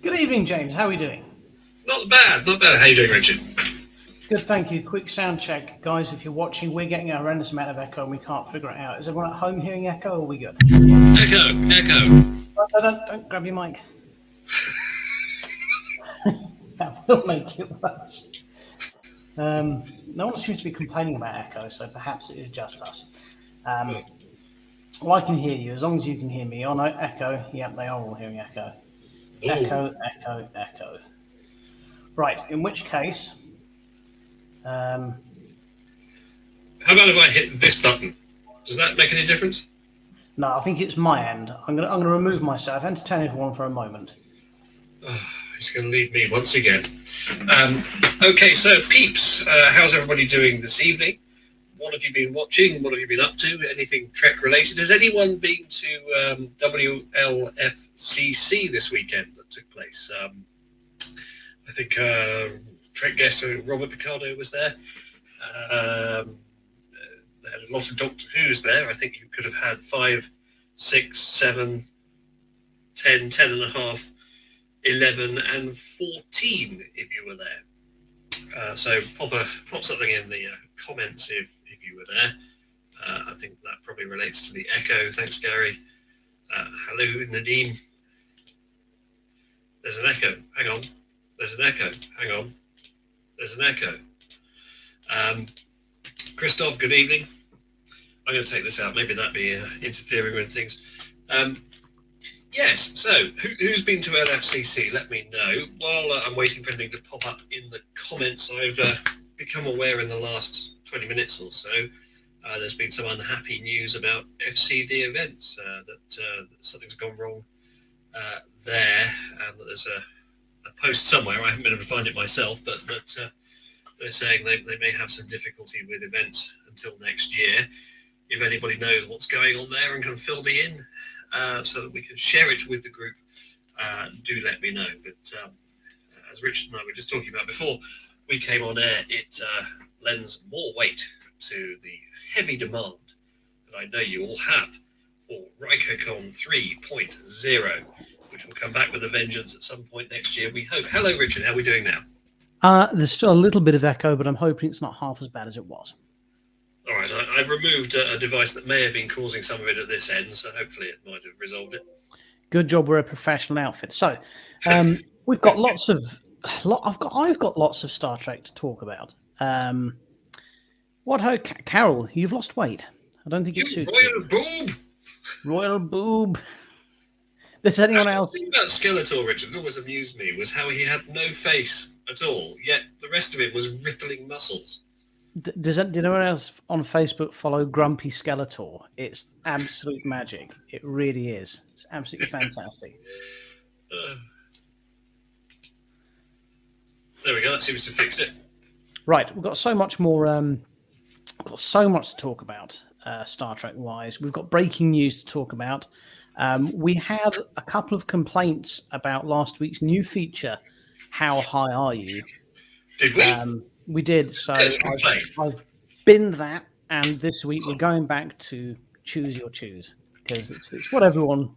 Good evening, James. How are we doing? Not bad, not bad. How you doing, Richard? Good, thank you. Quick sound check, guys. If you're watching, we're getting a horrendous amount of echo and we can't figure it out. Is everyone at home hearing echo or are we good? Echo, echo. Don't grab your mic. That will make it worse. No one seems to be complaining about echo, so perhaps it is just us. Well, I can hear you as long as you can hear me. Oh no, echo. Yep, they are all hearing echo. Echo, echo, echo. Right, in which case, How about if I hit this button? Does that make any difference? no, I think it's my end. I'm gonna remove myself. Entertain everyone for a moment. He's going to leave me once again. Okay, so peeps, how's everybody doing this evening? What have you been watching? What have you been up to? Anything Trek related? Has anyone been to WLFCC this weekend that took place? I think Trek guest Robert Picardo was there. They had a lot of Doctor Who's there. I think you could have had 5, 6, 7, 10, 10 and a half, 11 and 14 if you were there. So pop something in the comments if you were there. I think that probably relates to the echo. Thanks, Gary. Hello, Nadeem. There's an echo. Hang on. There's an echo. Hang on. There's an echo. Christoph, good evening. I'm going to take this out. Maybe that'd be interfering with things. Yes, so who's been to LFCC? Let me know. While I'm waiting for anything to pop up in the comments, I've become aware in the last 20 minutes or so there's been some unhappy news about FCD events, that something's gone wrong there, and that there's a post somewhere. I haven't been able to find it myself, but they're saying they may have some difficulty with events until next year. If anybody knows what's going on there and can fill me in so that we can share it with the group, do let me know. But as Richard and I were just talking about before we came on air, it lends more weight to the heavy demand that I know you all have for RikerCon 3.0, which will come back with a vengeance at some point next year, we hope. Hello, Richard. How are we doing now? There's still a little bit of echo, but I'm hoping it's not half as bad as it was. All right, I've removed a device that may have been causing some of it at this end, so hopefully it might have resolved it. Good job, we're a professional outfit. So we've got I've got lots of Star Trek to talk about. Carol, you've lost weight. I don't think it suits you. Boob! Royal boob. Does anyone else? The thing about Skeletor, Richard, that always amused me was how he had no face at all, yet the rest of it was rippling muscles. Did anyone else on Facebook follow Grumpy Skeletor? It's absolute magic. It really is. It's absolutely fantastic. There we go. That seems to fix it. Right, we've got so much more. Got so much to talk about, Star Trek wise. We've got breaking news to talk about. We had a couple of complaints about last week's new feature. How high are you? Did we? We did. So I've binned that, and this week we're going back to choose your choose, because it's what everyone.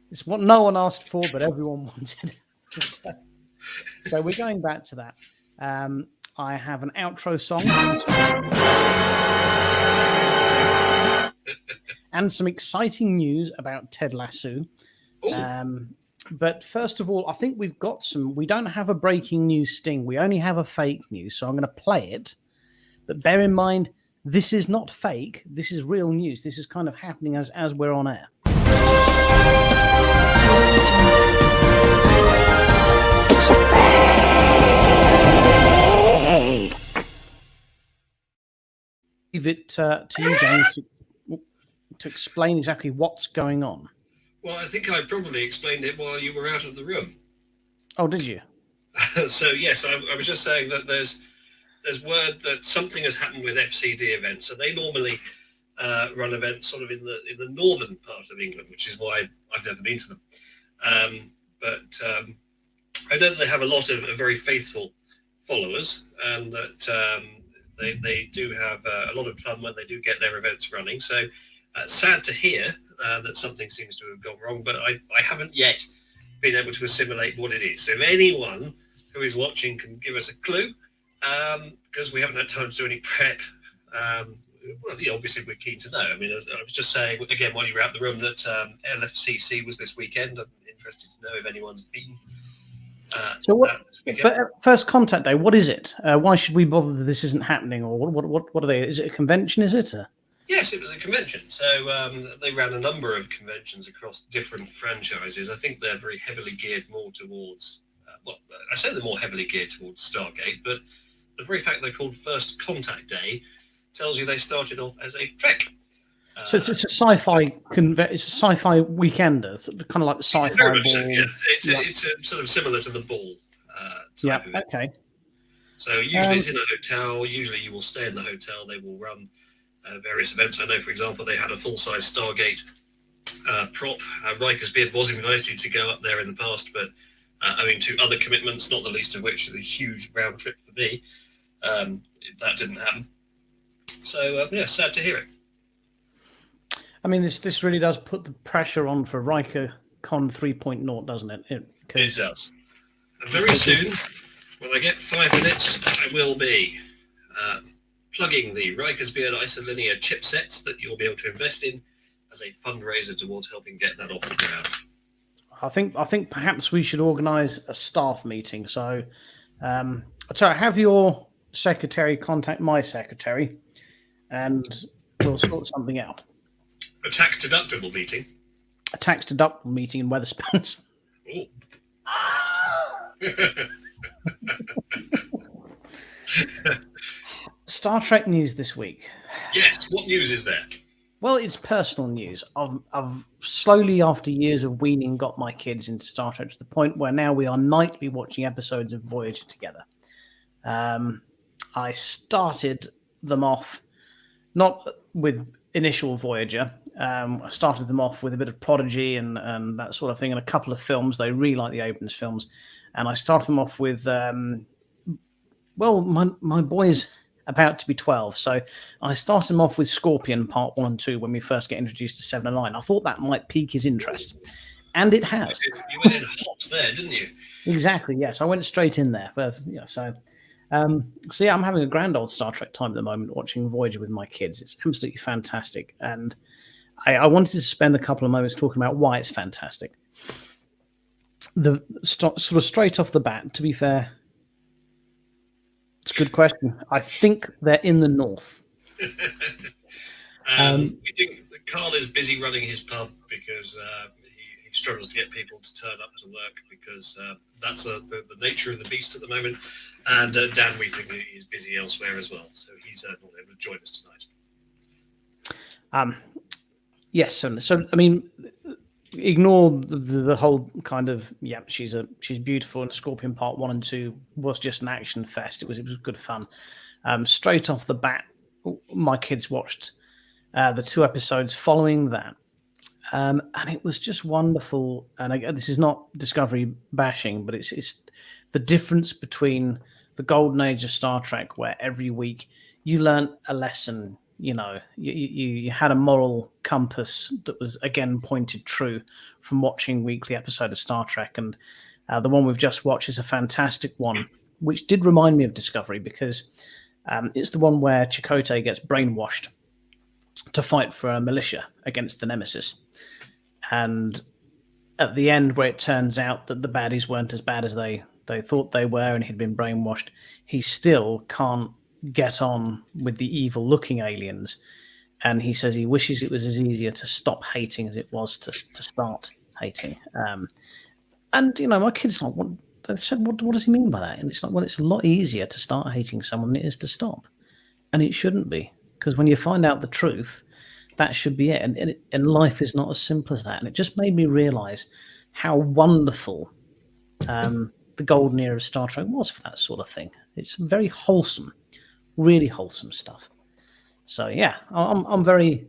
It's what no one asked for, but everyone wanted. So we're going back to that. I have an outro song and some exciting news about Ted Lasso. But first of all, I think we've got some. We don't have a breaking news sting. We only have a fake news. So I'm going to play it. But bear in mind, this is not fake. This is real news. This is kind of happening as we're on air. It's a fake. Leave it to you, James, to explain exactly what's going on. Well, I think I probably explained it while you were out of the room. Oh, did you? So, yes, I was just saying that there's word that something has happened with FCD events. So they normally run events sort of in the northern part of England, which is why I've never been to them. But I know that they have a lot of very faithful followers, and that they do have a lot of fun when they do get their events running. So sad to hear that something seems to have gone wrong, but I haven't yet been able to assimilate what it is. So if anyone who is watching can give us a clue, because we haven't had time to do any prep. Well, yeah, obviously we're keen to know. I mean, I was just saying again while you were out the room that LFCC was this weekend. I'm interested to know if anyone's been. So what? But First Contact Day, what is it? Why should we bother that this isn't happening, or what are they? Is it a convention? Is it? Yes, it was a convention. So they ran a number of conventions across different franchises. I think they're very heavily geared more towards. Well, I say they're more heavily geared towards Stargate, but the very fact they're called First Contact Day tells you they started off as a Trek. So it's a sci-fi it's a sci-fi weekender, kind of like the sci-fi very ball. much so, yeah. It's a sort of similar to the ball. Type of it. Okay. So usually it's in a hotel. Usually you will stay in the hotel. They will run various events. I know, for example, they had a full-size Stargate prop. Riker's Beard was invited to go up there in the past, but owing to other commitments, not the least of which is a huge round trip for me, that didn't happen. So yeah, sad to hear it. I mean, this really does put the pressure on for Riker Con 3.0, doesn't it? It does. And very soon, when I get 5 minutes, I will be plugging the Riker's Beard Isolinear chipsets that you'll be able to invest in as a fundraiser towards helping get that off the ground. I think perhaps we should organise a staff meeting. So, have your secretary contact my secretary, and we'll sort something out. A tax deductible meeting. A tax deductible meeting in Wetherspoons. Oh. Star Trek news this week. Yes. What news is there? Well, it's personal news. I've slowly, after years of weaning, got my kids into Star Trek to the point where now we are nightly watching episodes of Voyager together. I started them off not with initial Voyager. I started them off with a bit of Prodigy and that sort of thing, and a couple of films. They really like the Abrams films, and I started them off with my boy's about to be 12, so I started him off with Scorpion Part 1 and 2 when we first get introduced to 7 and 9. I thought that might pique his interest, and it has. You went in hot there, didn't you? Exactly, yes. I went straight in there. But, so yeah, I'm having a grand old Star Trek time at the moment, watching Voyager with my kids. It's absolutely fantastic, and I wanted to spend a couple of moments talking about why it's fantastic. Sort of straight off the bat, to be fair, it's a good question. I think they're in the north. We think that Carl is busy running his pub because he struggles to get people to turn up to work because that's the nature of the beast at the moment. And Dan, we think he's busy elsewhere as well, so he's not able to join us tonight. Yes, so I mean, ignore the whole kind of she's beautiful, and Scorpion Part 1 and 2 was just an action fest. It was good fun. Straight off the bat, my kids watched the 2 episodes following that, and it was just wonderful. And this is not Discovery bashing, but it's the difference between the golden age of Star Trek, where every week you learned a lesson. You had a moral compass that was, again, pointed true from watching weekly episode of Star Trek. And the one we've just watched is a fantastic one, which did remind me of Discovery because it's the one where Chakotay gets brainwashed to fight for a militia against the Nemesis. And at the end, where it turns out that the baddies weren't as bad as they thought they were and he'd been brainwashed, he still can't get on with the evil looking aliens, and he says he wishes it was as easier to stop hating as it was to start hating. And my kids like, what does he mean by that? And it's like, well, it's a lot easier to start hating someone than it is to stop, and it shouldn't be, because when you find out the truth, that should be it. And life is not as simple as that. And it just made me realize how wonderful the golden era of Star Trek was for that sort of thing. It's very wholesome. Really wholesome stuff. So yeah, I'm very.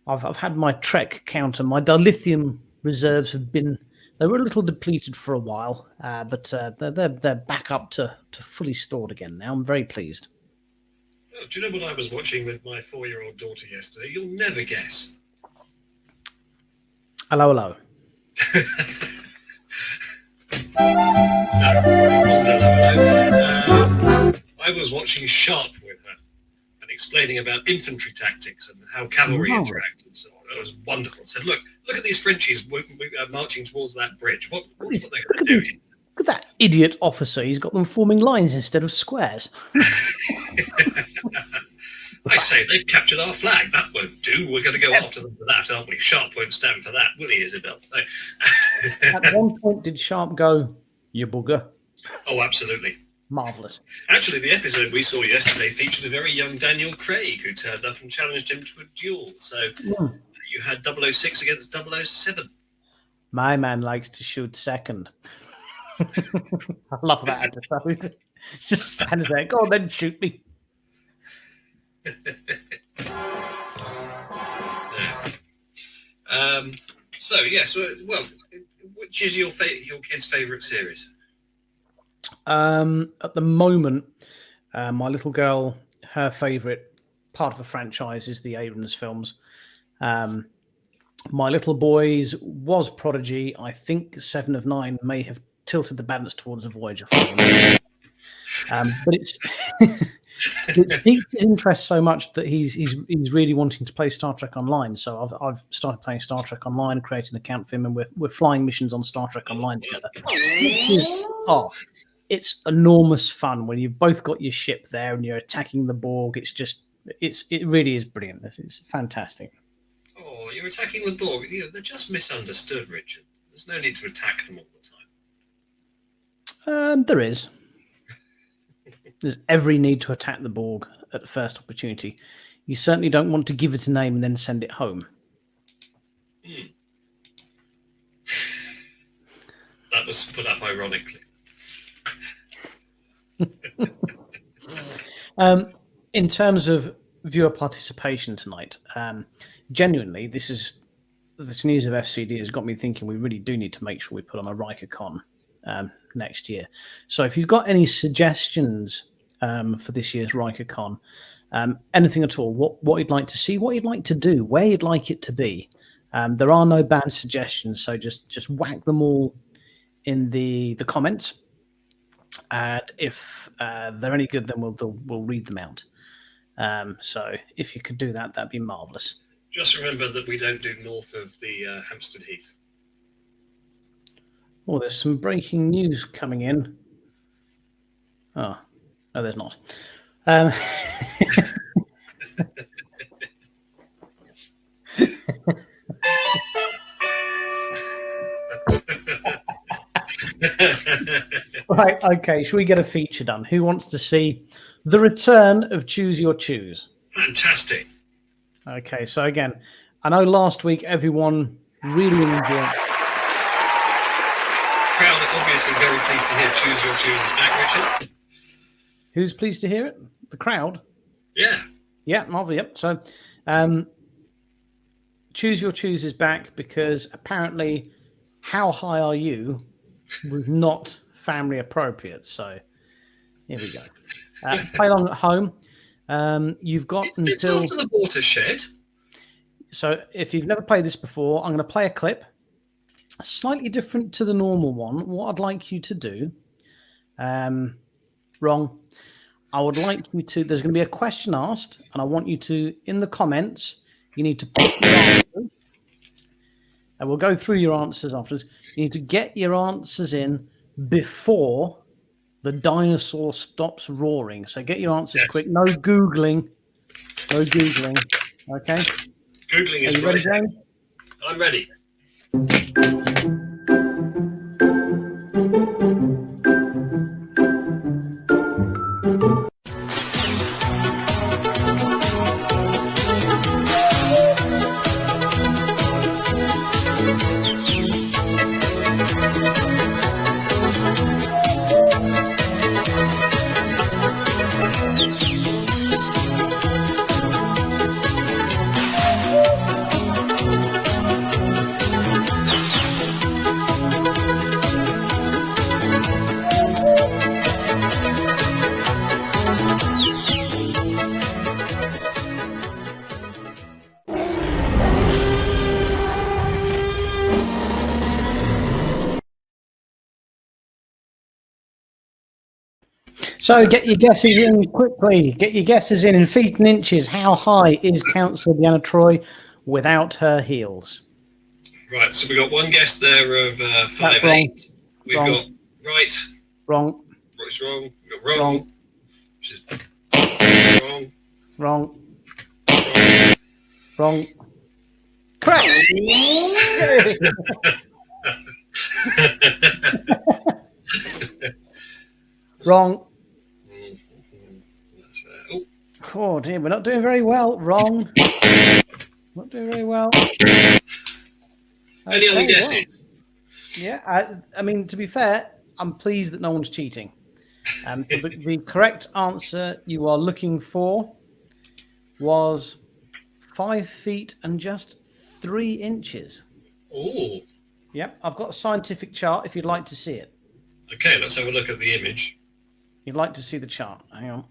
I've had my Trek counter. My dilithium reserves they were a little depleted for a while, but they're back up to fully stored again now. I'm very pleased. Oh, do you know what I was watching with my 4-year-old daughter yesterday? You'll never guess. Hello. No, it wasn't a no. I was watching Sharp with her and explaining about infantry tactics and how cavalry Wow. interact and so on. It was wonderful. Said, look at these Frenchies marching towards that bridge. What's what they're going to do? Look at that idiot officer. He's got them forming lines instead of squares. I say, they've captured our flag. That won't do. We're going to go after them for that, aren't we? Sharp won't stand for that, will he, Isabel? No. At one point, did Sharp go, "You bugger"? Oh, absolutely. Marvellous. Actually, the episode we saw yesterday featured a very young Daniel Craig who turned up and challenged him to a duel. So you had 006 against 007. My man likes to shoot second. I love that episode. Just stands there. Go on then, shoot me. Well, which is your kid's favourite series? At the moment, my little girl, her favourite part of the franchise is the Abrams films. My little boy's was Prodigy. I think 7 of 9 may have tilted the balance towards the Voyager film. But it piqued his interest so much that he's really wanting to play Star Trek Online. So I've started playing Star Trek Online, creating an account for him, and we're flying missions on Star Trek Online together. It's enormous fun when you've both got your ship there and you're attacking the Borg. It really is brilliant. It's fantastic. Oh, you're attacking the Borg. They're just misunderstood, Richard. There's no need to attack them all the time. There is. There's every need to attack the Borg at the first opportunity. You certainly don't want to give it a name and then send it home. That was put up ironically. In terms of viewer participation tonight, genuinely, this news of FCD has got me thinking we really do need to make sure we put on a RikerCon next year. So if you've got any suggestions for this year's RikerCon, anything at all, what you'd like to see, what you'd like to do, where you'd like it to be, there are no bad suggestions, so just whack them all in the comments, and if they're any good, then we'll read them out. So if you could do that, that'd be marvellous. Just remember that we don't do north of the Hampstead Heath. Oh, there's some breaking news coming in. Oh, no, there's not. Right, okay, shall we get a feature done? Who wants to see the return of Choose Your Choose? Fantastic. Okay, so again, I know last week everyone really enjoyed. Crowd are obviously very pleased to hear Choose Your Choose is back, Richard. Who's pleased to hear it? The crowd? Yeah. Yeah, Marvel, yep. So Choose Your Choose is back because apparently How High Are You was not family appropriate. So here we go. Play along at home. You've got it's until... after the watershed. So if you've never played this before, I'm going to play a clip. Slightly different to the normal one. What I'd like you to do... wrong. I would like you to... There's going to be a question asked, and I want you to, in the comments, you need to put your answers. And we'll go through your answers afterwards. You need to get your answers in before the dinosaur stops roaring. So get your answers quick. No Googling. No Googling. Okay? Googling is Are you ready, right. Jane? I'm ready. So get your guesses in quickly. Get your guesses in feet and inches. How high is Councillor Deanna Troy without her heels? Right, so we got one guess there of That's 5'8". We've Wrong. got right. Wrong. What's wrong? We got wrong. Wrong. Which is wrong. Wrong. Wrong. Wrong. Correct. Wrong. Oh, Oh dear, we're not doing very well. Wrong. Not doing very well. any other Okay, guesses? well, yeah, I mean, to be fair, I'm pleased that no one's cheating. The correct answer you are looking for was 5 feet and just 3 inches. Oh, Yep, I've got a scientific chart if you'd like to see it. okay. Let's have a look at the image. You'd like to see the chart. Hang on.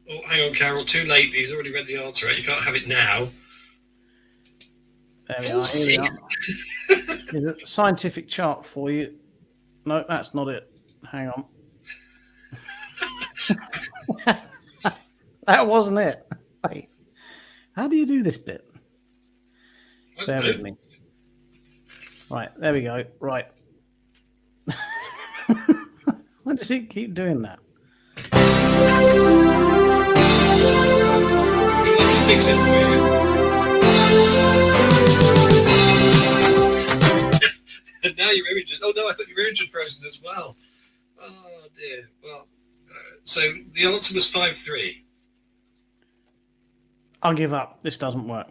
Oh, hang on, Carol. Too late. He's already read the answer. Right? You can't have it now. There we Full are. Here we sync. are. There's a scientific chart for you. No, that's not it. Hang on. That wasn't it. Wait. How do you do this bit? Bear with me. Right, there we go. Right. Why does it keep doing that? Let me fix it for you. And now your image is. Oh no, I thought your image had frozen as well. Oh dear. Well, so the answer was 5'3". I'll give up. This doesn't work.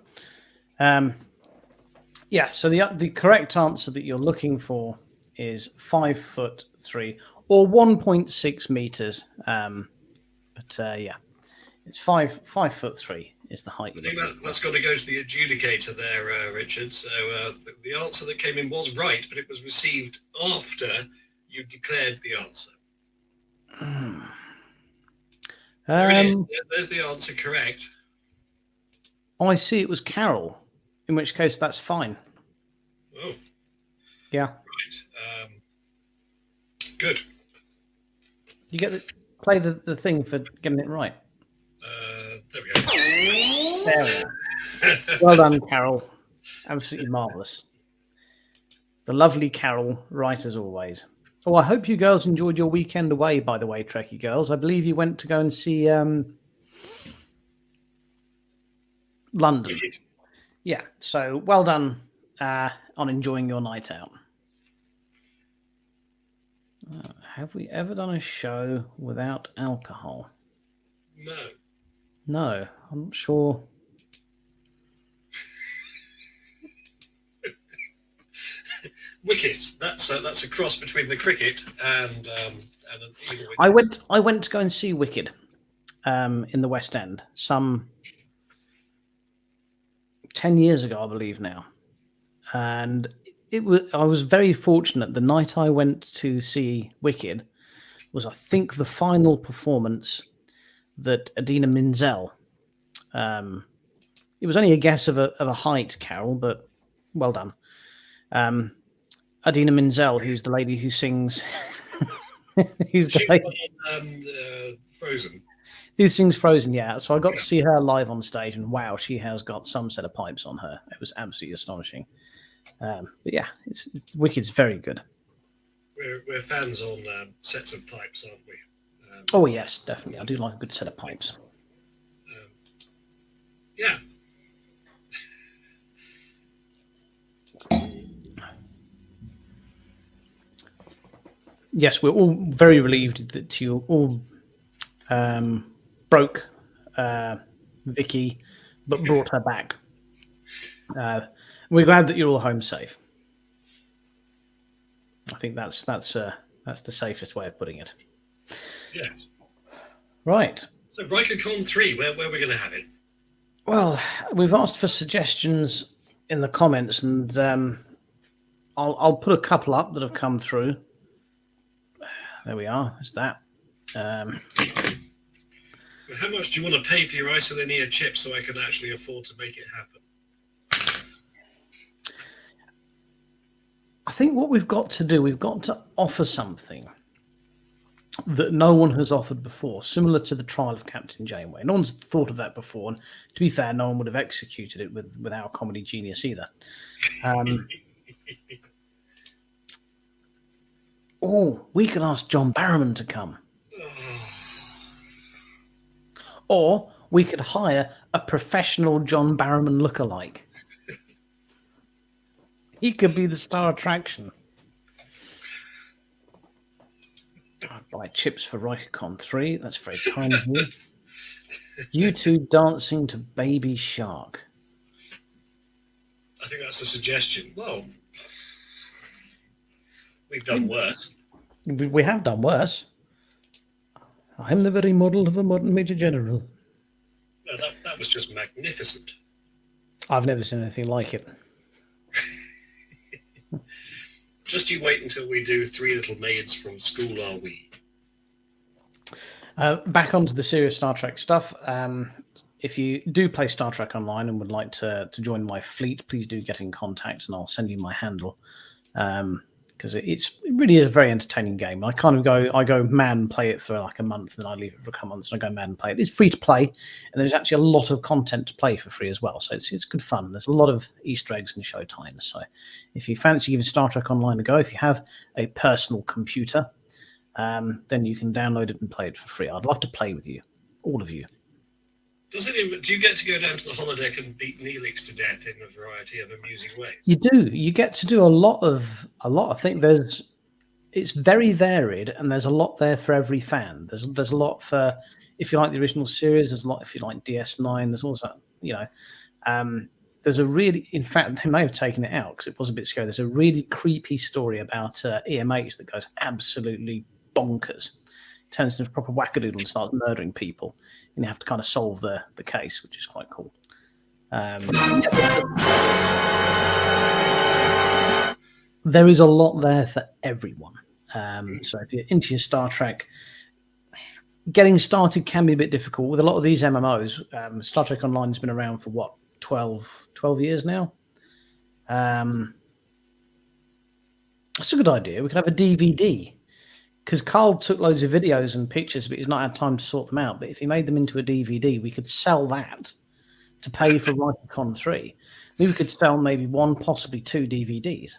Yeah, so the correct answer that you're looking for is 5'3" or 1.6 meters. Yeah, it's 5'3" is the height. I think that's got to go to the adjudicator there, Richard. So the answer that came in was right, but it was received after you declared the answer. There it is. There's the answer correct. Oh, I see. It was Carol. In which case, that's fine. Oh, Yeah, right. Good. you get to play the thing for getting it right. There we go. There we are. Well done, Carol. Absolutely marvellous. The lovely Carol, right as always. Oh, I hope you girls enjoyed your weekend away, by the way, Trekkie girls. I believe you went to go and see London. Yeah, so well done on enjoying your night out. Have we ever done a show without alcohol? No. No, I'm not sure. Wicket. That's a cross between the cricket and an eagle. I went to go and see Wicked in the West End some 10 years ago, I believe now, and I was very fortunate. The night I went to see Wicked was, I think, the final performance that Adina Menzel. It was only a guess of a height, Carol, but well done. Adina Menzel, who's the lady who sings, Frozen. Who sings Frozen, yeah. So I got to see her live on stage, and wow, she has got some set of pipes on her. It was absolutely astonishing. But yeah, it's Wicked's very good. We're fans on sets of pipes, aren't we? Oh yes, definitely. I do like a good set of pipes. Yeah. Yes, we're all very relieved that you all broke Vicky, but brought her back. We're glad that you're all home safe. I think that's the safest way of putting it. Yes. Right. So RikerCon 3, where are we going to have it? Well, we've asked for suggestions in the comments, and I'll put a couple up that have come through. There we are. There's that. How much do you want to pay for your isolinear chip so I can actually afford to make it happen? I think what we've got to do, we've got to offer something that no one has offered before, similar to the trial of Captain Janeway. No one's thought of that before, and to be fair, no one would have executed it with our comedy genius either. We could ask John Barrowman to come. Or we could hire a professional John Barrowman lookalike. He could be the star attraction. I'd buy chips for Rykercon 3. That's very kind of you. You two dancing to Baby Shark. I think that's a suggestion. Well, we've done worse. We have done worse. I'm the very model of a modern Major General. No, that was just magnificent. I've never seen anything like it. Just you wait until we do Three Little Maids from School Are We. Back onto the serious Star Trek stuff. If you do play Star Trek Online and would like to join my fleet, please do get in contact and I'll send you my handle. Because it really is a very entertaining game. I go mad and play it for like a month, and I leave it for a couple months, and I go mad and play it. It's free to play, and there's actually a lot of content to play for free as well. So it's good fun. There's a lot of Easter eggs and show times. So if you fancy giving Star Trek Online a go, if you have a personal computer, then you can download it and play it for free. I'd love to play with you, all of you. Do you get to go down to the holodeck and beat Neelix to death in a variety of amusing ways? You do. You get to do a lot of. I think it's very varied, and there's a lot there for every fan. There's a lot for if you like the original series. There's a lot if you like DS9. There's also there's a really. In fact, they may have taken it out because it was a bit scary. There's a really creepy story about EMH that goes absolutely bonkers. Turns into a proper wackadoodle and starts murdering people, and you have to kind of solve the case, which is quite cool. There is a lot there for everyone. So if you're into your Star Trek, getting started can be a bit difficult. With a lot of these MMOs, Star Trek Online has been around for, 12 years now? That's a good idea. We could have a DVD. Because Carl took loads of videos and pictures, but he's not had time to sort them out. But if he made them into a DVD, we could sell that to pay for Rykercon 3. Maybe we could sell maybe one, possibly two DVDs.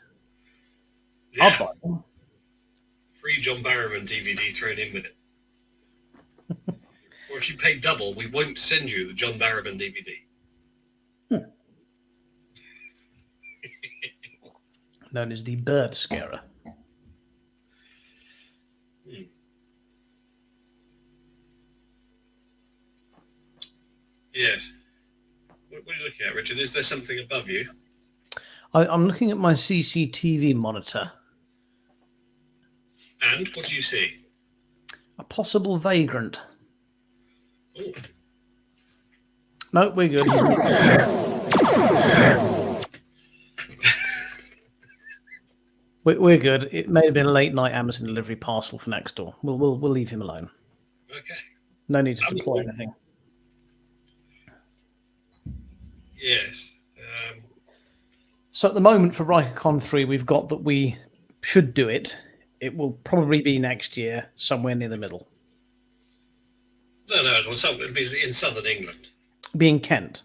Yeah. I'll buy them. Free John Barrowman DVD thrown in with it. Or if you pay double, we won't send you the John Barrowman DVD. Known as the Bird Scarer. Yes. What are you looking at, Richard? Is there something above you? I'm looking at my CCTV monitor. And what do you see? A possible vagrant. Oh. No, we're good. We're good. It may have been a late night Amazon delivery parcel for next door. We'll leave him alone. Okay. No need to deploy anything. Yes. So at the moment for Rykercon 3, we've got that we should do it. It will probably be next year, somewhere near the middle. No, it'll be in southern England. Be in Kent.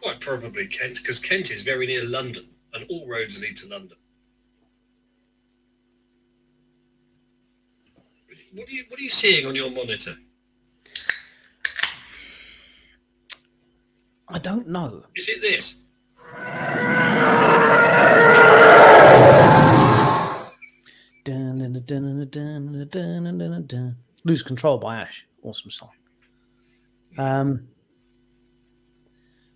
Quite probably Kent, because Kent is very near London, and all roads lead to London. What are you seeing on your monitor? I don't know. Is it this? Lose Control by Ash. Awesome song. I'm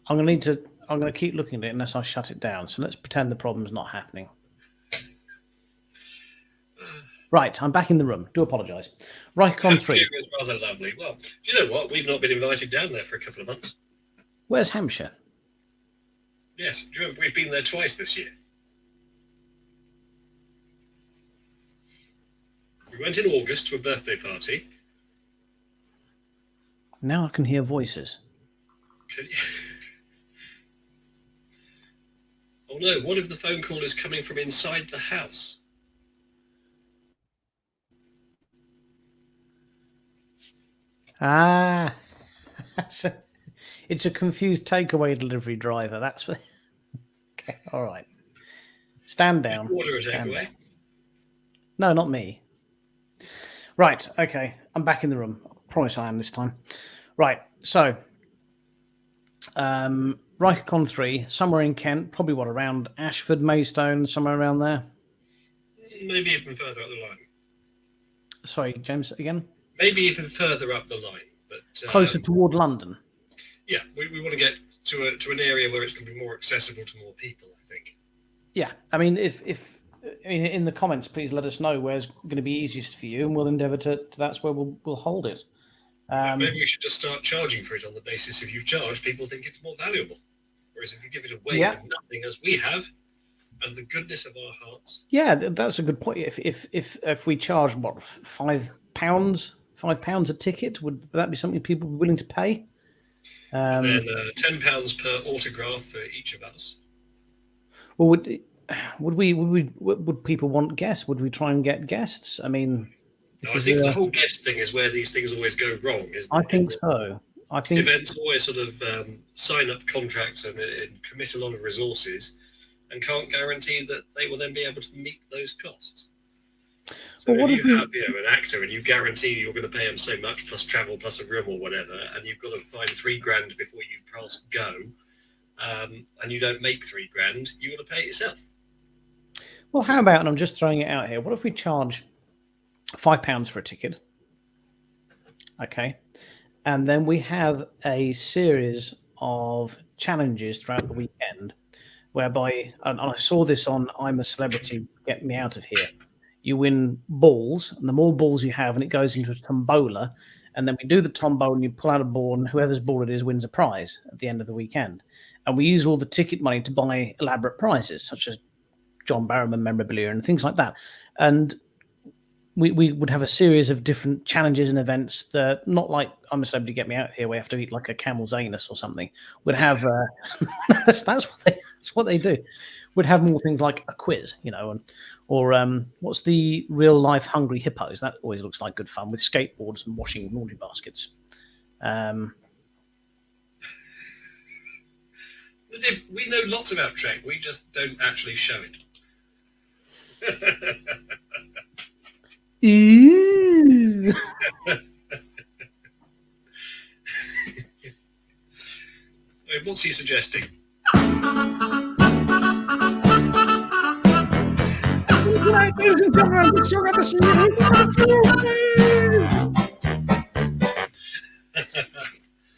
gonna keep looking at it unless I shut it down. So let's pretend the problem's not happening. Right, I'm back in the room. Do apologise. Rykercon 3. Hampshire is rather lovely. Well, do you know what? We've not been invited down there for a couple of months. Where's Hampshire? Yes, do you remember we've been there twice this year? We went in August to a birthday party. Now I can hear voices. Oh no, what if the phone call is coming from inside the house? Ah, it's a confused takeaway delivery driver. That's what. Okay, all right. Stand down. Order a Stand takeaway. down. No, not me. Right. Okay. I'm back in the room. I promise I am this time. Right. So, Rykercon 3, somewhere in Kent, probably what, around Ashford, Maidstone, somewhere around there. Maybe even further up the line. Sorry, James, again? Maybe even further up the line. But Closer toward London. Yeah, we want to get to an area where it's going to be more accessible to more people, I think. Yeah. I mean, if in the comments, please let us know where's going to be easiest for you, and we'll endeavour to that's where we'll hold it. Maybe we should just start charging for it on the basis if you charge, people think it's more valuable. Whereas if you give it away for nothing, as we have, and the goodness of our hearts. Yeah, that's a good point. If we charge what, £5 a ticket, would that be something people would be willing to pay? And then £10 per autograph for each of us. Well, would people want guests? Would we try and get guests? I mean, I think the whole guest thing is where these things always go wrong, isn't it? I think so. I think events always sort of sign up contracts and commit a lot of resources and can't guarantee that they will then be able to meet those costs. So well, if you have an actor and you guarantee you're going to pay them so much plus travel plus a room or whatever, and you've got to find £3,000 before you pass go, and you don't make £3,000, you've got to pay it yourself. Well, how about, and I'm just throwing it out here, what if we charge £5 for a ticket? Okay. And then we have a series of challenges throughout the weekend whereby, and I saw this on I'm a Celebrity, Get Me Out of Here. You win balls, and the more balls you have, and it goes into a tombola. And then we do the tombola, and you pull out a ball, and whoever's ball it is wins a prize at the end of the weekend. And we use all the ticket money to buy elaborate prizes, such as John Barrowman memorabilia and things like that. And we would have a series of different challenges and events that, not like I'm a Celebrity, Get Me Out of Here, where you have to eat like a camel's anus or something. We'd have that's what they do. We'd have more things like a quiz, or what's the real life Hungry Hippos? That always looks like good fun, with skateboards and washing laundry baskets. We know lots about Trek. We just don't actually show it. Ew. What's he suggesting?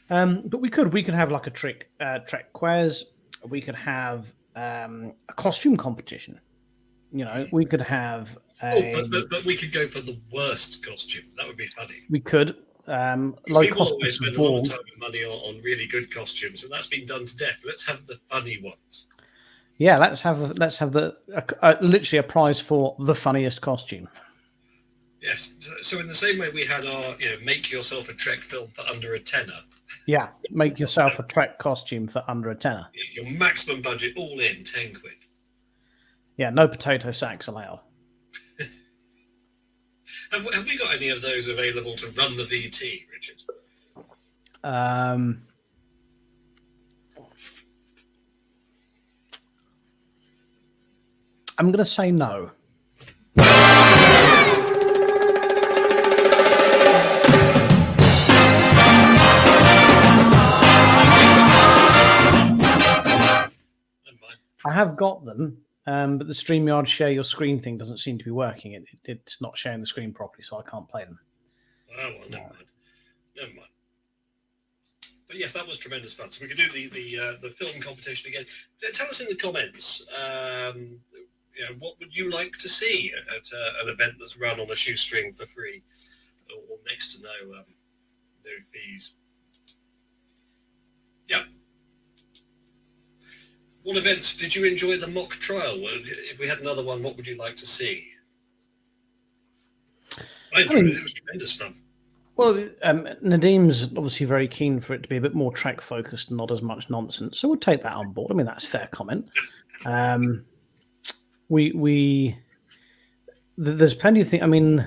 But we could have like a Trek quiz. We could have a costume competition. We could have. But we could go for the worst costume. That would be funny. We could. People always spend a lot of time and money on really good costumes, and that's been done to death. Let's have the funny ones. Yeah, let's have literally a prize for the funniest costume. Yes. So in the same way we had our, make yourself a Trek film for under a tenner. Yeah, make yourself a Trek costume for under a tenner. Your maximum budget, all in, £10. Yeah, no potato sacks allowed. Have we got any of those available to run the VT, Richard? I'm going to say no. I have got them, but the StreamYard share your screen thing doesn't seem to be working. It's not sharing the screen properly, so I can't play them. Oh, well, never mind. But yes, that was tremendous fun. So we could do the film competition again. Tell us in the comments, what would you like to see at an event that's run on a shoestring for free, or next to no fees? Yep. What events did you enjoy the mock trial? If we had another one, what would you like to see? I enjoyed it. It was tremendous fun. Well, Nadim's obviously very keen for it to be a bit more Trek focused and not as much nonsense. So we'll take that on board. I mean, that's a fair comment. There's plenty of things. I mean,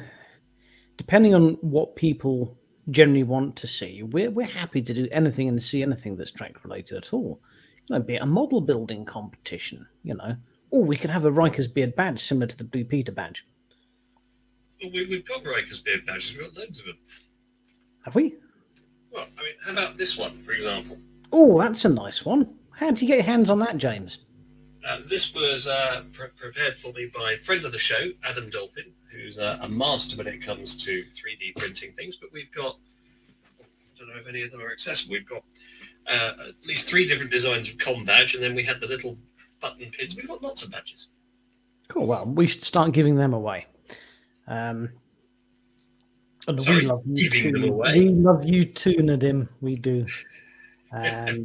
depending on what people generally want to see, we're happy to do anything and see anything that's Trek related at all. Be it a model building competition, or we could have a Riker's Beard badge similar to the Blue Peter badge. Well, we've got Riker's Beard badges. We've got loads of them. Have we? Well, I mean, how about this one, for example? Oh, that's a nice one. How did you get your hands on that, James? This was prepared for me by a friend of the show, Adam Dolphin, who's a master when it comes to 3D printing things. But we've got, I don't know if any of them are accessible. We've got at least 3 different designs of com badge, and then we had the little button pins. We've got lots of badges. Cool. Well, we should start giving them away. And Sorry, we love you giving too. them away. We love you too, Nadim. We do. I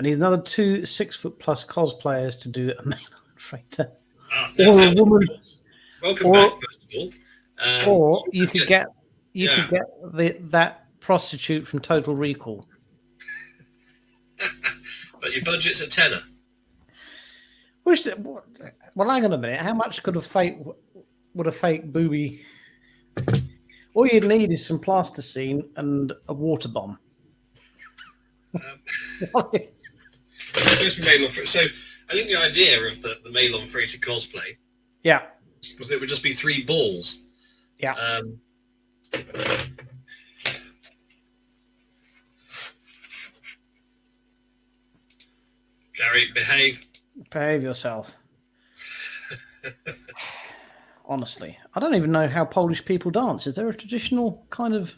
need another 2 6-foot+ cosplayers to do a male freighter. Or a woman. Welcome back, first of all. Or you could get that prostitute from Total Recall. But your budget's a tenner. Well, hang on a minute. How much would a fake booby? All you'd need is some plasticine and a water bomb. So I think the idea of the Malon freighter cosplay, was it would just be 3 balls. Yeah. Gary, behave. Behave yourself. Honestly, I don't even know how Polish people dance. Is there a traditional kind of?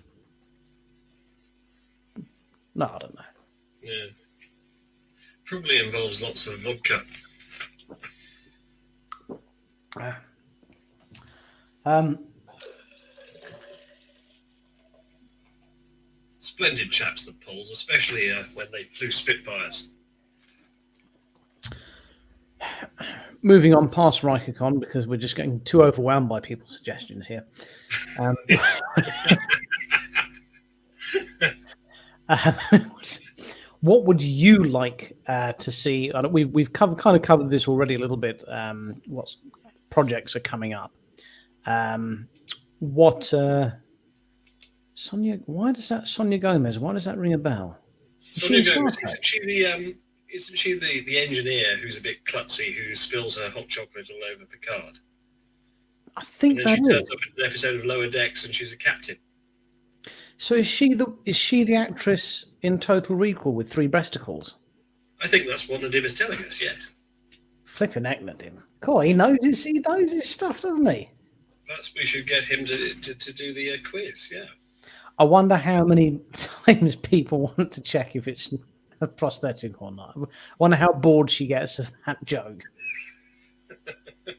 No, I don't know. Yeah. Probably involves lots of vodka. Splendid chaps, the Poles, especially when they flew Spitfires. Moving on past RikerCon, because we're just getting too overwhelmed by people's suggestions here. What would you like to see? We've kind of covered this already a little bit. What projects are coming up? Sonia? Why does that Sonia Gomez? Why does that ring a bell? Sonia Gomez, isn't she the engineer who's a bit klutzy, who spills her hot chocolate all over Picard? I think and then she turns up in an episode of Lower Decks, and she's a captain. So is she the actress in Total Recall with 3 breasticles? I think that's what Nadim is telling us. Yes. Flipping heck, Nadim. Cool. He knows his stuff, doesn't he? Perhaps we should get him to do the quiz. Yeah. I wonder how many times people want to check if it's a prosthetic or not. I wonder how bored she gets of that joke. I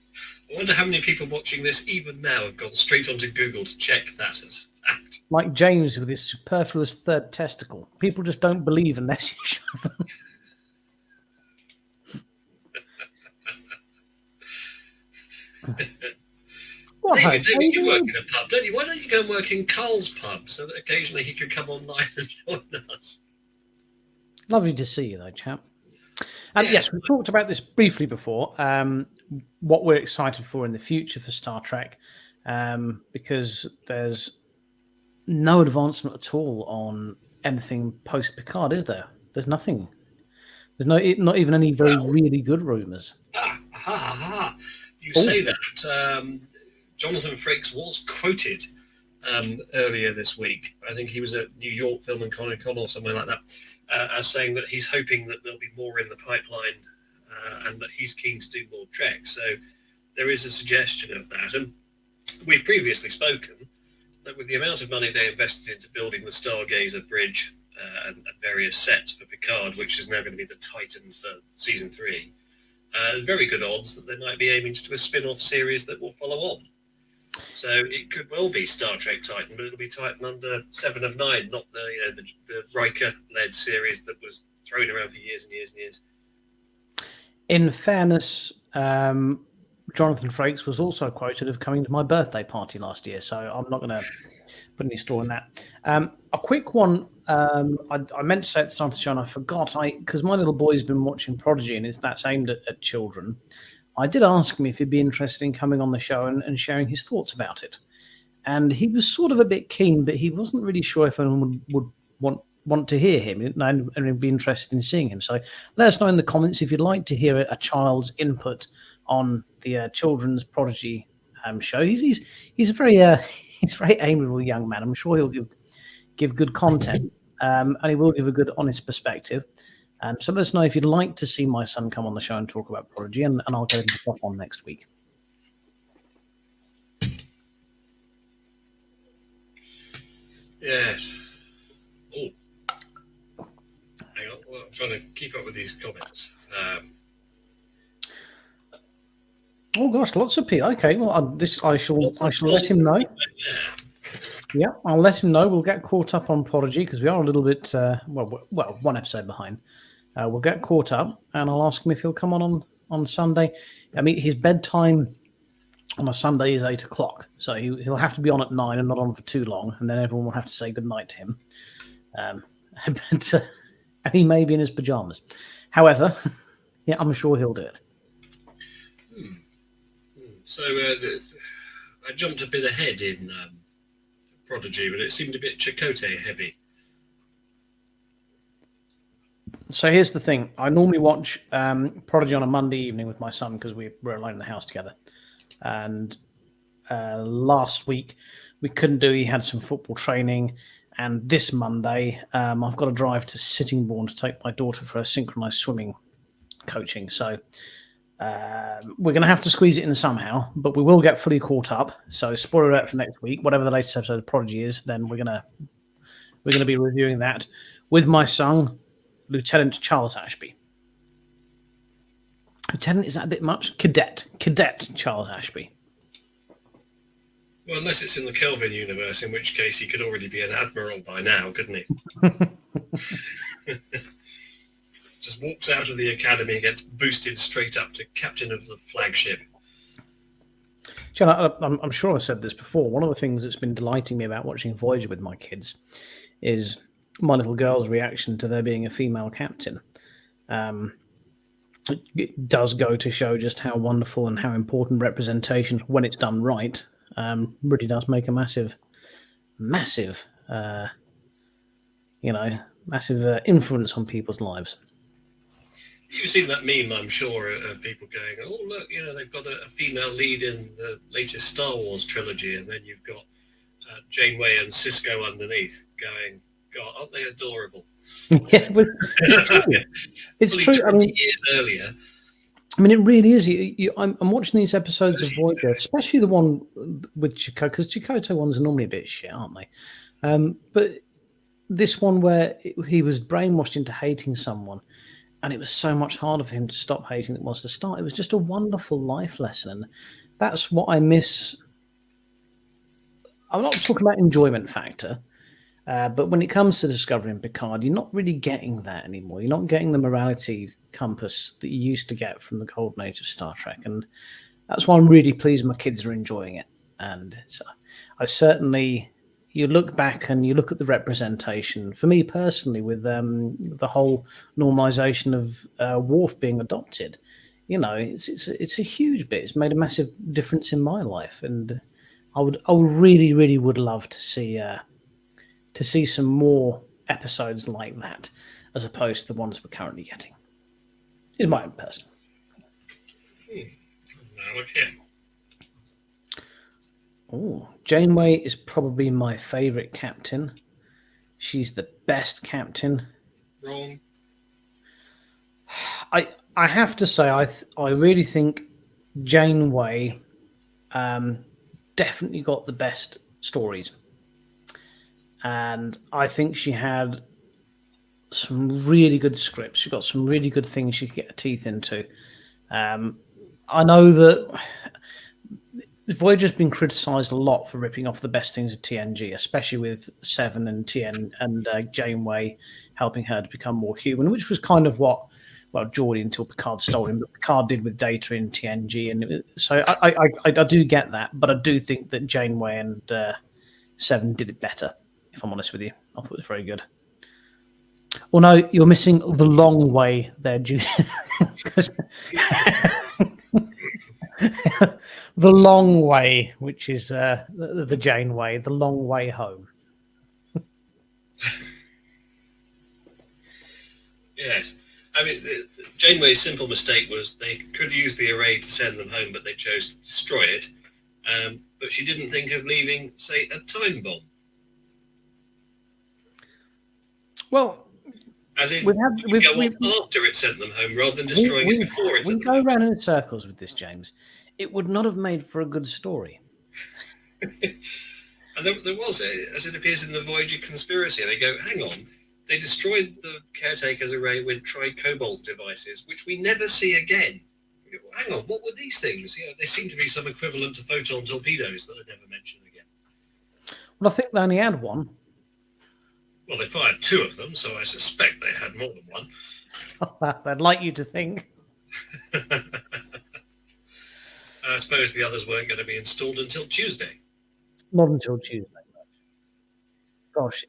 wonder how many people watching this even now have gone straight onto Google to check that as fact. Like James with his superfluous 3rd testicle. People just don't believe unless you show them. David, you work in a pub, don't you? Why don't you go and work in Carl's pub so that occasionally he could come online and join us? Lovely to see you, though, chap. And yes, we talked about this briefly before. What we're excited for in the future for Star Trek, because there's no advancement at all on anything post Picard, is there? There's nothing. There's not even any really good rumors. You say that. Jonathan Frakes was quoted earlier this week. I think he was at New York Film and Comic Con or somewhere like that, as saying that he's hoping that there'll be more in the pipeline and that he's keen to do more Trek. So there is a suggestion of that. And we've previously spoken that with the amount of money they invested into building the Stargazer bridge and various sets for Picard, which is now going to be the Titan for season 3, very good odds that they might be aiming to do a spin-off series that will follow on. So it could well be Star Trek Titan, but it'll be Titan under 7 of 9, not the Riker-led series that was thrown around for years and years and years. In fairness, Jonathan Frakes was also quoted of coming to my birthday party last year, so I'm not going to put any store in that. A quick one. I meant to say at the start of the show, and I forgot. Because my little boy's been watching Prodigy, and that's aimed at children. I did ask him if he'd be interested in coming on the show and sharing his thoughts about it, and he was sort of a bit keen, but he wasn't really sure if anyone would want to hear him and be interested in seeing him. So let us know in the comments if you'd like to hear a child's input on the children's Prodigy show. He's a very he's a very amiable young man. I'm sure he'll give good content, and he will give a good, honest perspective. So let us know if you'd like to see my son come on the show and talk about Prodigy, and I'll get him to pop on next week. Yes. Oh. Hang on. Well, I'm trying to keep up with these comments. Oh gosh, lots of people. Okay, well, I shall let him know. Yeah, I'll let him know. We'll get caught up on Prodigy because we are a little bit well, one episode behind. We'll get caught up, and I'll ask him if he'll come on Sunday. I mean, his bedtime on a Sunday is 8 o'clock, so he'll have to be on at 9 and not on for too long, and then everyone will have to say good night to him. But and he may be in his pajamas. However, yeah, I'm sure he'll do it. So I jumped a bit ahead in Prodigy, but it seemed a bit Chakotay heavy. So here's the thing. I normally watch Prodigy on a Monday evening with my son because we're alone in the house together. And last week we couldn't do. He had some football training. And this Monday, I've got to drive to Sittingbourne to take my daughter for her synchronized swimming coaching. So we're going to have to squeeze it in somehow, but we will get fully caught up. So spoiler alert for next week, whatever the latest episode of Prodigy is, then we're going to be reviewing that with my son, Lieutenant Charles Ashby. Lieutenant, is that a bit much? Cadet Charles Ashby. Well, unless it's in the Kelvin universe, in which case he could already be an admiral by now, couldn't he? Just walks out of the academy and gets boosted straight up to captain of the flagship. John, I'm sure I've said this before. One of the things that's been delighting me about watching Voyager with my kids is my little girl's reaction to there being a female captain. It does go to show just how wonderful and how important representation, when it's done right, really does make a massive influence on people's lives. You've seen that meme, I'm sure, of people going, oh, look, they've got a female lead in the latest Star Wars trilogy, and then you've got Janeway and Cisco underneath going, God, aren't they adorable? Yeah, it's true. It's true. 20 years earlier. I mean, it really is. I'm watching these episodes of Voyager, especially the one with Chakotay, because Chakotay ones are normally a bit shit, aren't they? But this one where he was brainwashed into hating someone, and it was so much harder for him to stop hating than it was to start. It was just a wonderful life lesson. And that's what I miss. I'm not talking about enjoyment factor, but when it comes to Discovery and Picard, you're not really getting that anymore. You're not getting the morality compass that you used to get from the golden age of Star Trek. And that's why I'm really pleased my kids are enjoying it. And so I certainly... You look back and you look at the representation. For me personally, with the whole normalization of Worf being adopted, it's a huge bit. It's made a massive difference in my life, and I really, really would love to see some more episodes like that, as opposed to the ones we're currently getting. Is my own personal. Now look here. Oh, Janeway is probably my favourite captain. She's the best captain. Wrong. I have to say, I really think Janeway definitely got the best stories. And I think she had some really good scripts. She got some really good things she could get her teeth into. I know that Voyager's been criticised a lot for ripping off the best things of TNG, especially with Seven and Janeway helping her to become more human, which was kind of what well, Geordie until Picard stole him, but Picard did with Data in TNG, and so I do get that, but I do think that Janeway and Seven did it better. If I'm honest with you, I thought it was very good. Well, no, you're missing the long way there, Judith. The long way, which is the Janeway, the long way home. Yes. I mean, Janeway's simple mistake was they could use the array to send them home, but they chose to destroy it. But she didn't think of leaving, say, a time bomb. Well, as in, go off after it sent them home rather than destroying it before it sent them home. We go around in circles with this, James. It would not have made for a good story. And there was, as it appears in the Voyager conspiracy, they go, hang on, they destroyed the caretaker's array with tri-cobalt devices, which we never see again. Hang on, what were these things? They seem to be some equivalent to photon torpedoes that are never mentioned again. Well, I think they only had one. Well, they fired 2 of them, so I suspect they had more than one. I'd like you to think. I suppose the others weren't going to be installed until Tuesday. Not until Tuesday. Gosh,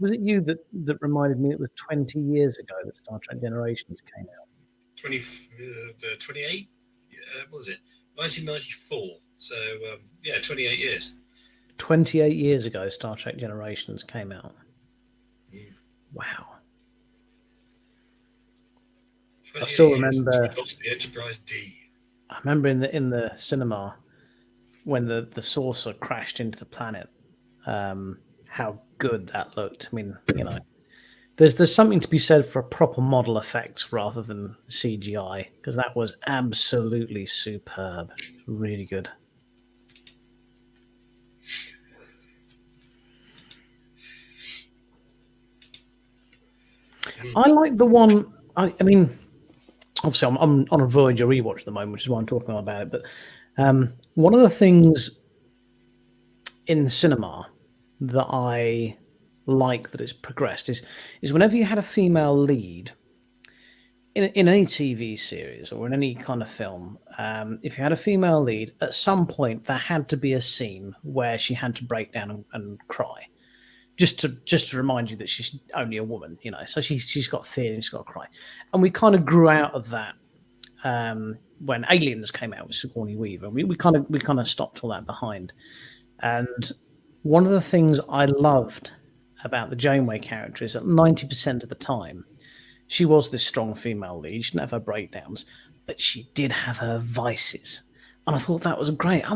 was it you that reminded me it was 20 years ago that Star Trek Generations came out? 28? What was it? 1994. So, 28 years. 28 years ago, Star Trek Generations came out. Wow. I still remember. Lost the Enterprise D. I remember in the cinema when the saucer crashed into the planet. How good that looked. I mean, there's something to be said for proper model effects rather than CGI, because that was absolutely superb. Really good. I like the one. I mean, obviously, I'm on a Voyager rewatch at the moment, which is why I'm talking about it. But one of the things in cinema that I like that it's progressed is whenever you had a female lead in any TV series or in any kind of film, if you had a female lead, at some point there had to be a scene where she had to break down and cry. Just to remind you that she's only a woman, So she's got fear and she's got to cry, and we kind of grew out of that when Aliens came out with Sigourney Weaver. We kind of stopped all that behind. And one of the things I loved about the Janeway character is that 90% of the time she was this strong female lead. She didn't have her breakdowns, but she did have her vices, and I thought that was great.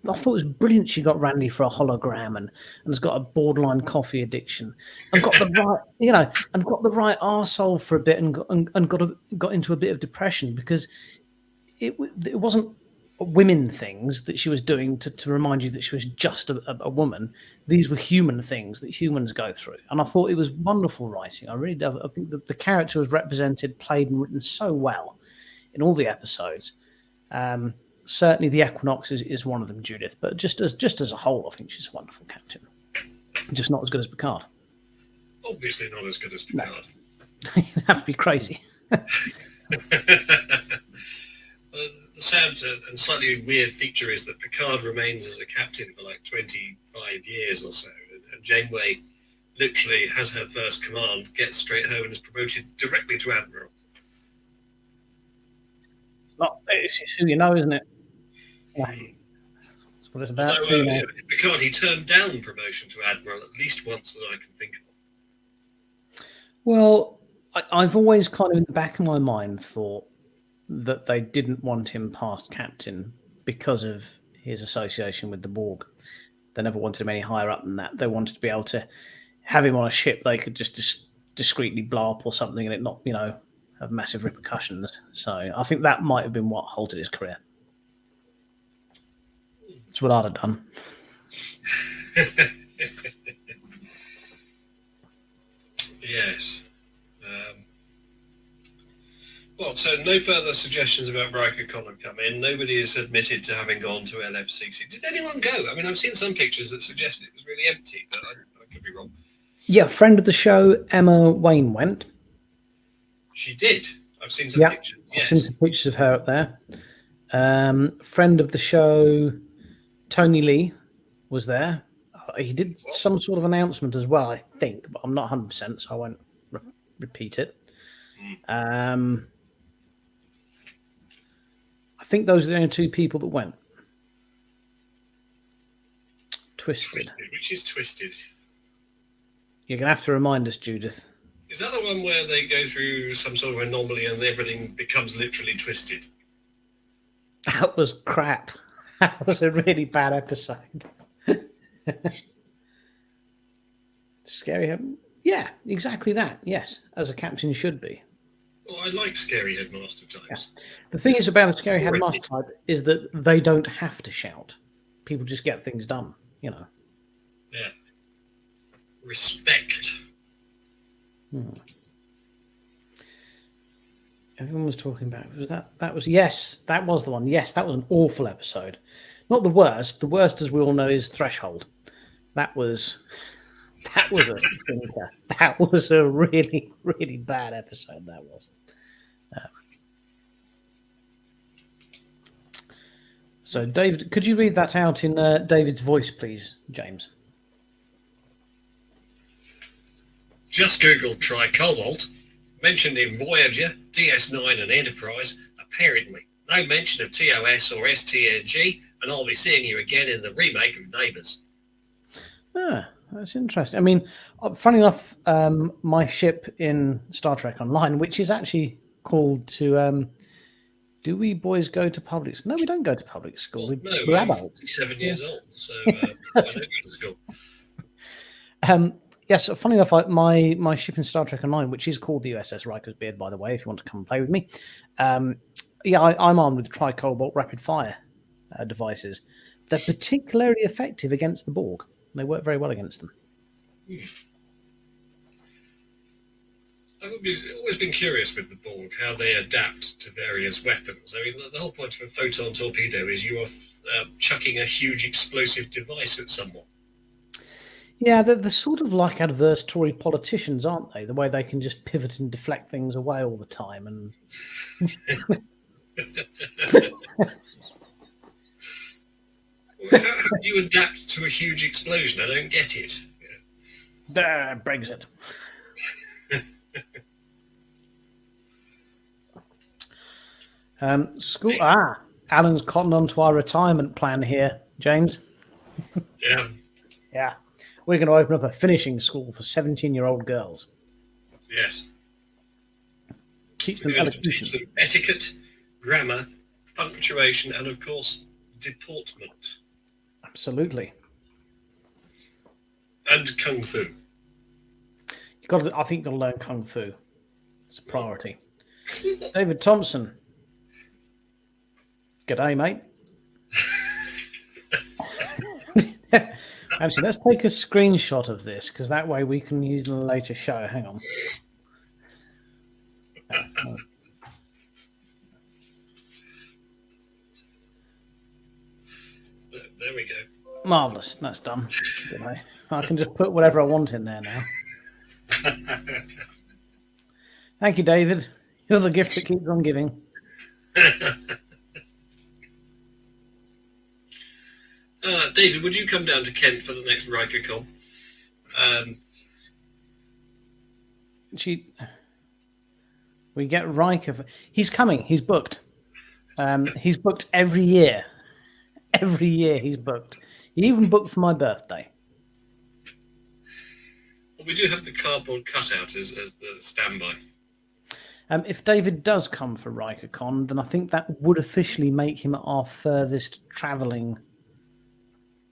I thought it was brilliant. She got Randy for a hologram and has got a borderline coffee addiction and got the right, and got the right arsehole for a bit and got into a bit of depression because it wasn't women things that she was doing to remind you that she was just a woman. These were human things that humans go through. And I thought it was wonderful writing. I really do. I think that the character was represented, played and written so well in all the episodes. Certainly, the Equinox is one of them, Judith. But just as a whole, I think she's a wonderful captain. Just not as good as Picard. Obviously, not as good as Picard. No. You'd have to be crazy. The sad and slightly weird feature is that Picard remains as a captain for like 25 years or so, and Janeway literally has her first command, gets straight home, and is promoted directly to admiral. It's who you know, isn't it? Yeah. That's what it's about. Although, Picard, he turned down promotion to admiral at least once that I can think of. Well, I've always kind of in the back of my mind thought that they didn't want him past captain because of his association with the Borg. They never wanted him any higher up than that. They wanted to be able to have him on a ship they could just discreetly blow up or something and it not, have massive repercussions. So I think that might have been what halted his career. That's what I'd have done. Yes. Well, so no further suggestions about Riker Khan have come in. Nobody has admitted to having gone to LFCC. Did anyone go? I mean, I've seen some pictures that suggested it was really empty, but I could be wrong. Yeah, friend of the show, Emma Wayne went. She did. I've seen some Yeah, pictures. I've Yes. seen some pictures of her up there. Friend of the show, Tony Lee, was there. He did some sort of announcement as well, I think, but I'm not 100%, so I won't repeat it. I think those are the only two people that went. Twisted. Which is Twisted. You're going to have to remind us, Judith. Is that the one where they go through some sort of anomaly and everything becomes literally twisted? That was crap. That was a really bad episode. Scary. Yeah, exactly that. Yes, as a captain should be. Well, I like Scary Headmaster types. Yeah. The thing is about a Scary Headmaster type is that they don't have to shout. People just get things done, you know. Yeah. Respect. Everyone was talking about that was that was the one. Yes, that was an awful episode. Not the worst. The worst, as we all know, is Threshold. That was a stinker. That was a really, really bad episode. That was. So, David, could you read that out in David's voice, please, James? Just Google Try Cobalt. Mentioned in Voyager, DS9 and Enterprise. Apparently, no mention of TOS or STNG, and I'll be seeing you again in the remake of Neighbours. Ah, that's interesting. I mean, funny enough, my ship in Star Trek Online, which is actually called to... do we boys go to public school? No, we don't go to public school. Well, we're I'm adults. 57 years old, so I don't go to school. Yes, funny enough, my ship in Star Trek Online, which is called the USS Riker's Beard, by the way, if you want to come and play with me. I'm armed with Tri-Cobalt rapid-fire devices. They're particularly effective against the Borg. They work very well against them. I've always been curious with the Borg, how they adapt to various weapons. I mean, the whole point of a photon torpedo is you are chucking a huge explosive device at someone. Yeah, they're sort of like adverse Tory politicians, aren't they? The way they can just pivot and deflect things away all the time. And How do you adapt to a huge explosion? I don't get it. Brexit. School. Alan's cotton onto our retirement plan here, James. Yeah. Yeah. We're going to open up a finishing school for 17-year-old girls. Yes. Teach them We're going to elocution. teach them etiquette, grammar, punctuation, and of course, deportment. Absolutely. And kung fu. I think you've got to learn kung fu. It's a priority. David Thompson. G'day, mate. Actually, let's take a screenshot of this, because that way we can use it in a later show. Hang on. There we go. Marvellous. That's done. I can just put whatever I want in there now. Thank you, David. You're the gift that keeps on giving. David, would you come down to Kent for the next RikerCon? We get Riker. He's coming. He's booked. He's booked every year. Every year he's booked. He even booked for my birthday. Well, we do have the cardboard cutout as the standby. If David does come for RikerCon, then I think that would officially make him our furthest travelling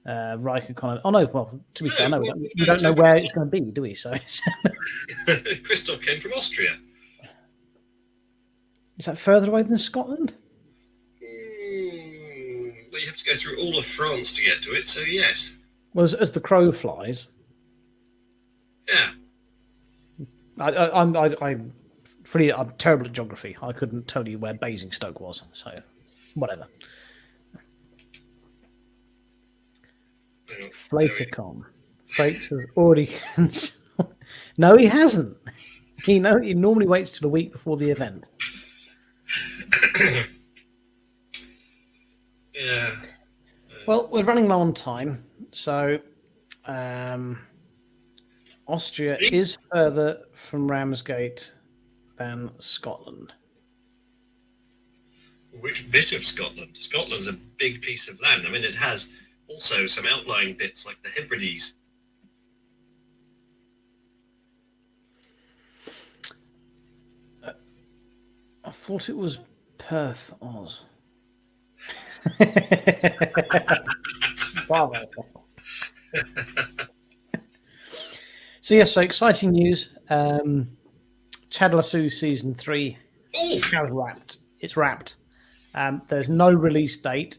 RikerCon. Oh no, well, to be fair, no, we don't know where it's going to be, do we? So, Christoph came from Austria. Is that further away than Scotland? Well, you have to go through all of France to get to it, so yes. Well, as the crow flies. Yeah. I'm terrible at geography. I couldn't tell you where Basingstoke was, so whatever. FlakerCon. Frakes has already. No, he hasn't. He normally waits till a week before the event. Yeah. Well, we're running low on time, so Austria See? is further from Ramsgate than Scotland. Which bit of Scotland? Scotland's a big piece of land. I mean, it has also some outlying bits like the Hebrides. I thought it was Perth, Oz. Bravo. So yes, so exciting news. Ted Lasso season 3 Oh, has wrapped. It's wrapped. There's no release date.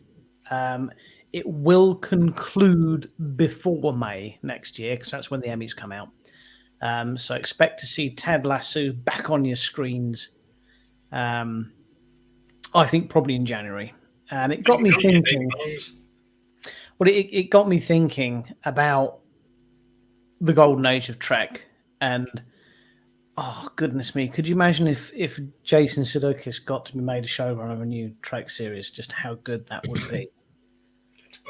It will conclude before May next year because that's when the Emmys come out. So expect to see Ted Lasso back on your screens. I think probably in January. And it got me thinking. Well, it got me thinking about the golden age of Trek, and oh goodness me, could you imagine if Jason Sudeikis got to be made a showrunner of a new Trek series? Just how good that would be.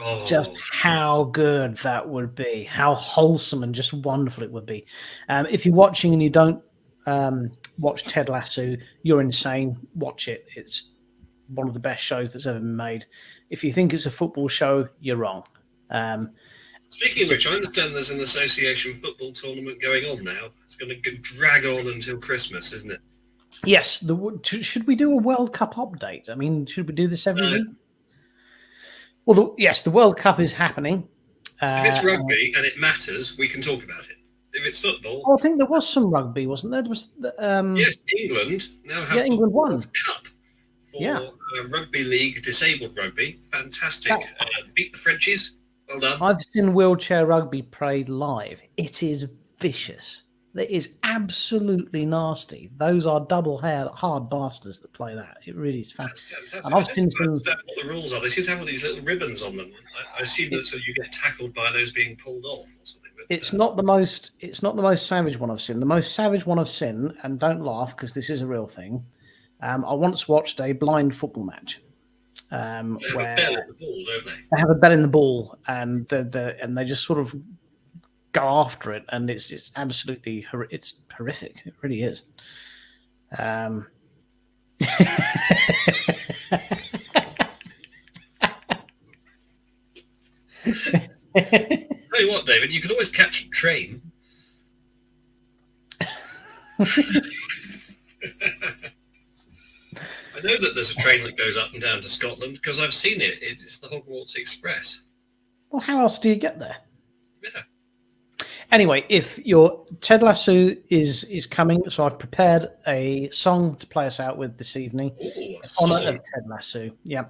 Oh. Just how good that would be. How wholesome and just wonderful it would be. If you're watching and you don't watch Ted Lasso, you're insane. Watch it. It's one of the best shows that's ever been made. If you think it's a football show, you're wrong. Speaking of which, I understand there's an association football tournament going on now. It's going to drag on until Christmas, isn't it? Yes. Should we do a World Cup update? I mean, should we do this every week? Well, yes, the World Cup is happening. If it's rugby and it matters, we can talk about it. If it's football... Oh, I think there was some rugby, wasn't there? Yes, England now have England won. World Cup for rugby league, disabled rugby. Fantastic. Beat the Frenchies. Well done. I've seen wheelchair rugby played live. It is vicious. It is absolutely nasty. Those are hard bastards that play that. It really is fantastic. And I've seen some... what the rules are. They seem to have all these little ribbons on them. I assume that so you get tackled by those being pulled off or something. But, it's not the most savage one I've seen. The most savage one I've seen, and don't laugh because this is a real thing. I once watched a blind football match. They have a bell in the ball, don't they? They have a bell in the ball, and they just sort of go after it, and it's absolutely it's horrific. It really is. Tell you what, David, you could always catch a train. I know that there's a train that goes up and down to Scotland because I've seen it. It's the Hogwarts Express. Well, how else do you get there? Yeah. Anyway, if your Ted Lasso is coming, so I've prepared a song to play us out with this evening. Ooh, in honor of Ted Lasso. Yeah.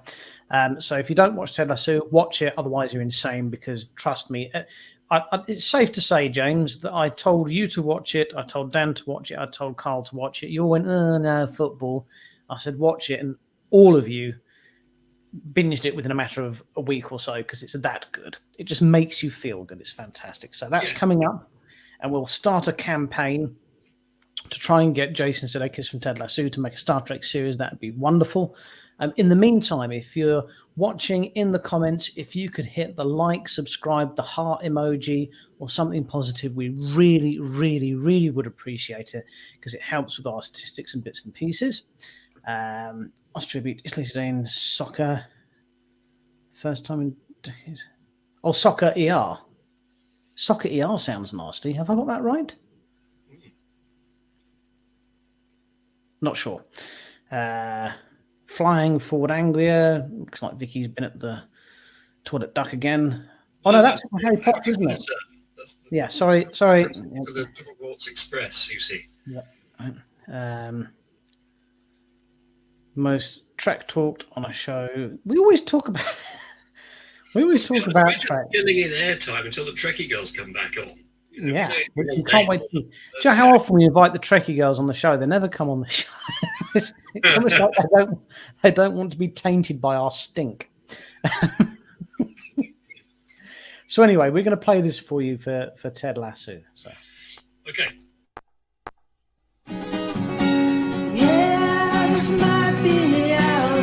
So if you don't watch Ted Lasso, watch it. Otherwise, you're insane because trust me, it's safe to say, James, that I told you to watch it. I told Dan to watch it. I told Carl to watch it. You all went, oh, no, football. I said, watch it. And all of you binged it within a matter of a week or so because it's that good. It just makes you feel good. It's fantastic. So that's coming up, and we'll start a campaign to try and get Jason Sudeikis from Ted Lasso to make a Star Trek series. That would be wonderful. In the meantime, if you're watching, in the comments, if you could hit the like, subscribe, the heart emoji, or something positive, we really, really, really would appreciate it because it helps with our statistics and bits and pieces. Austria beat Italy today in soccer. First time in decades. Oh, soccer ER. Soccer ER sounds nasty. Have I got that right? Not sure. Flying forward Anglia. Looks like Vicky's been at the toilet duck again. Oh no, that's Harry Potter, isn't it? Yeah, sorry. The Hogwarts Express, you see. Yeah. Most Trek talked on a show. We always talk about. We're Trek. filling in airtime until the Trekkie girls come back on. You can't wait to. Do you know how often we invite the Trekkie girls on the show? They never come on the show. it's almost like they don't want to be tainted by our stink. So anyway, we're going to play this for you for Ted Lasso. So. Okay. Yeah, this might be our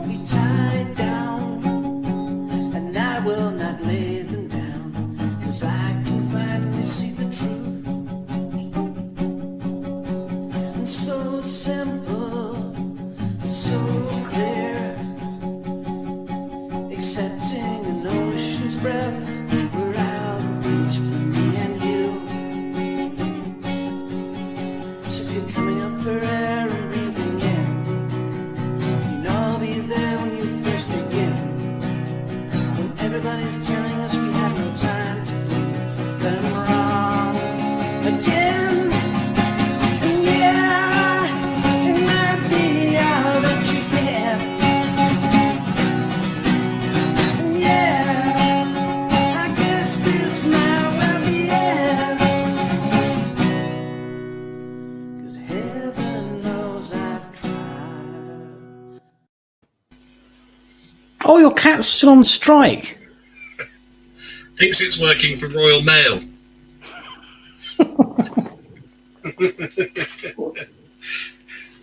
won't be tied down, and I will not lay them down, 'cause I can finally see the truth. And so simple, so clear, accepting an ocean's breath. We're out of reach for me and you. So if you're coming up for air and breathing in, you know I'll be there when you first begin. When everybody's telling us we have no time to prove them wrong again. And yeah, it might be all that you get. And yeah, I guess this might well be it. 'Cause heaven knows I've tried. Oh, your cat's still on strike. Thinks it's working for Royal Mail.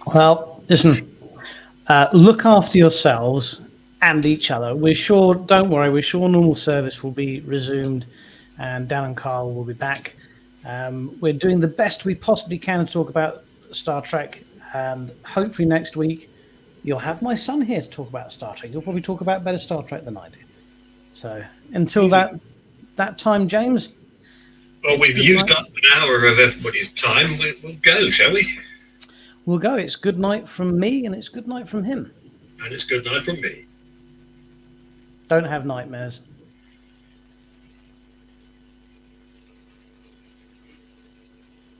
Well, listen, look after yourselves and each other. Don't worry, we're sure normal service will be resumed and Dan and Carl will be back. We're doing the best we possibly can to talk about Star Trek, and hopefully next week you'll have my son here to talk about Star Trek. You'll probably talk about better Star Trek than I do. So until that time, James, Well, we've used up an hour of everybody's time. We'll go, shall we? we'll go. It's good night from me and it's good night from him. And it's good night from me. Don't have nightmares.